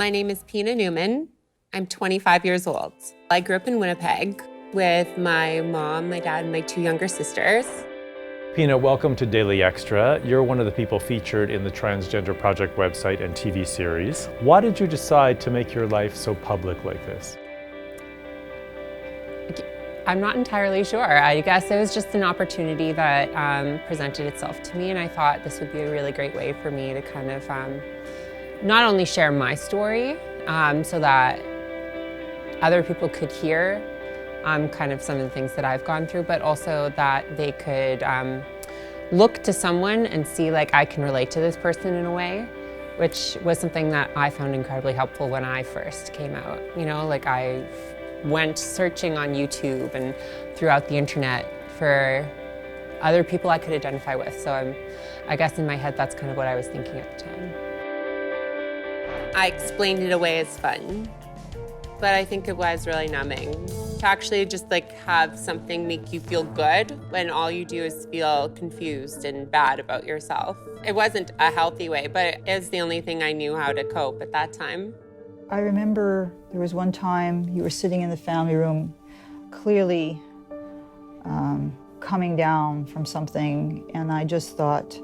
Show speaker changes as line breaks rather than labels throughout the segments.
My name is Pina Newman. I'm 25 years old. I grew up in Winnipeg with my mom, my dad, and my 2 younger sisters.
Pina, welcome to Daily Xtra. You're one of the people featured in the Transgender Project website and TV series. Why did you decide to make your life so public like this?
I'm not entirely sure. I guess it was just an opportunity that presented itself to me, and I thought this would be a really great way for me to kind of not only share my story so that other people could hear kind of some of the things that I've gone through, but also that they could look to someone and see like I can relate to this person in a way, which was something that I found incredibly helpful when I first came out. You know, like I went searching on YouTube and throughout the internet for other people I could identify with. So I guess in my head, that's kind of what I was thinking at the time. I explained it away as fun, but I think it was really numbing to actually just like have something make you feel good when all you do is feel confused and bad about yourself. It wasn't a healthy way, but it was the only thing I knew how to cope at that time.
I remember there was one time you were sitting in the family room, clearly coming down from something, and I just thought,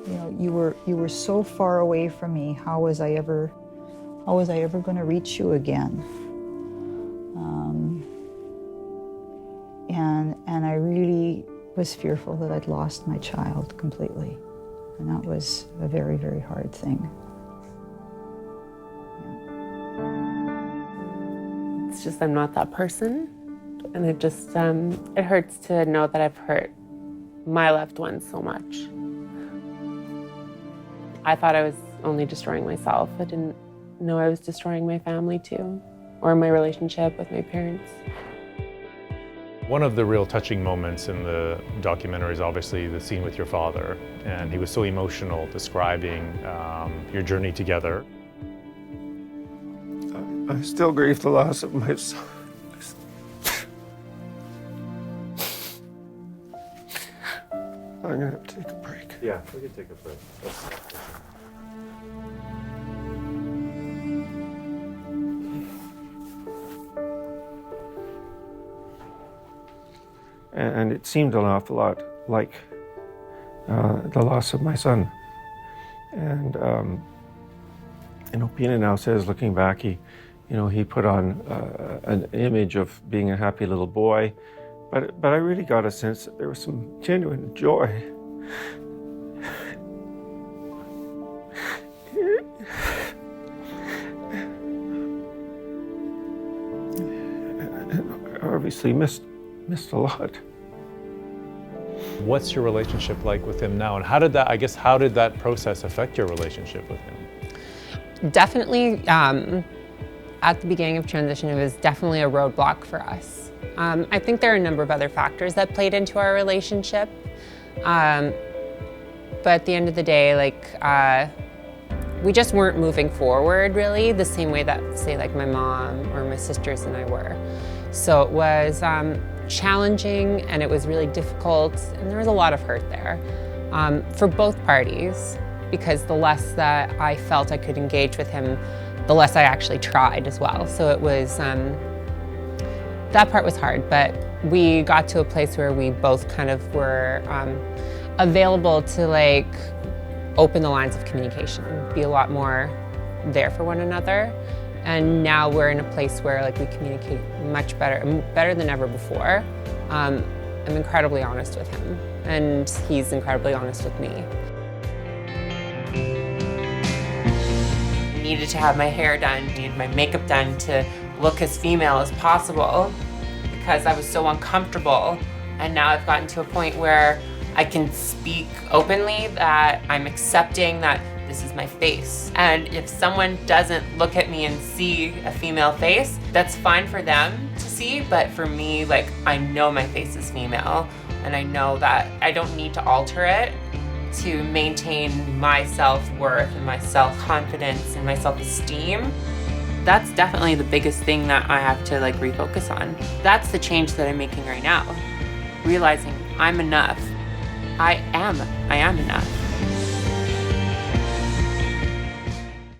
you know, you were so far away from me. How was I ever going to reach you again? And I really was fearful that I'd lost my child completely, and that was a very, very hard thing.
It's just I'm not that person, and it just it hurts to know that I've hurt my loved ones so much. I thought I was only destroying myself. I didn't know I was destroying my family too, or my relationship with my parents.
One of the real touching moments in the documentary is obviously the scene with your father, and he was so emotional describing your journey together.
I still grieve the loss of my son. I'm gonna have to take a break.
Yeah, we can take a break.
And it seemed an awful lot like the loss of my son. And you know, Pina now says, looking back, he put on an image of being a happy little boy, but I really got a sense that there was some genuine joy. And I obviously missed a lot.
What's your relationship like with him now, and how did that process affect your relationship with him?
Definitely, at the beginning of transition, it was definitely a roadblock for us. I think there are a number of other factors that played into our relationship, but at the end of the day, like we just weren't moving forward really the same way that, say, like my mom or my sisters and I were. So it was challenging, and it was really difficult, and there was a lot of hurt there for both parties, because the less that I felt I could engage with him, the less I actually tried as well. So it was, that part was hard, but we got to a place where we both kind of were available to like open the lines of communication, be a lot more there for one another. And now we're in a place where like we communicate much better than ever before. I'm incredibly honest with him, and he's incredibly honest with me. I needed to have my hair done, needed my makeup done to look as female as possible because I was so uncomfortable. And now I've gotten to a point where I can speak openly that I'm accepting that this is my face. And if someone doesn't look at me and see a female face, that's fine for them to see, but for me, like, I know my face is female, and I know that I don't need to alter it to maintain my self-worth and my self-confidence and my self-esteem. That's definitely the biggest thing that I have to like refocus on. That's the change that I'm making right now. Realizing I'm enough. I am enough.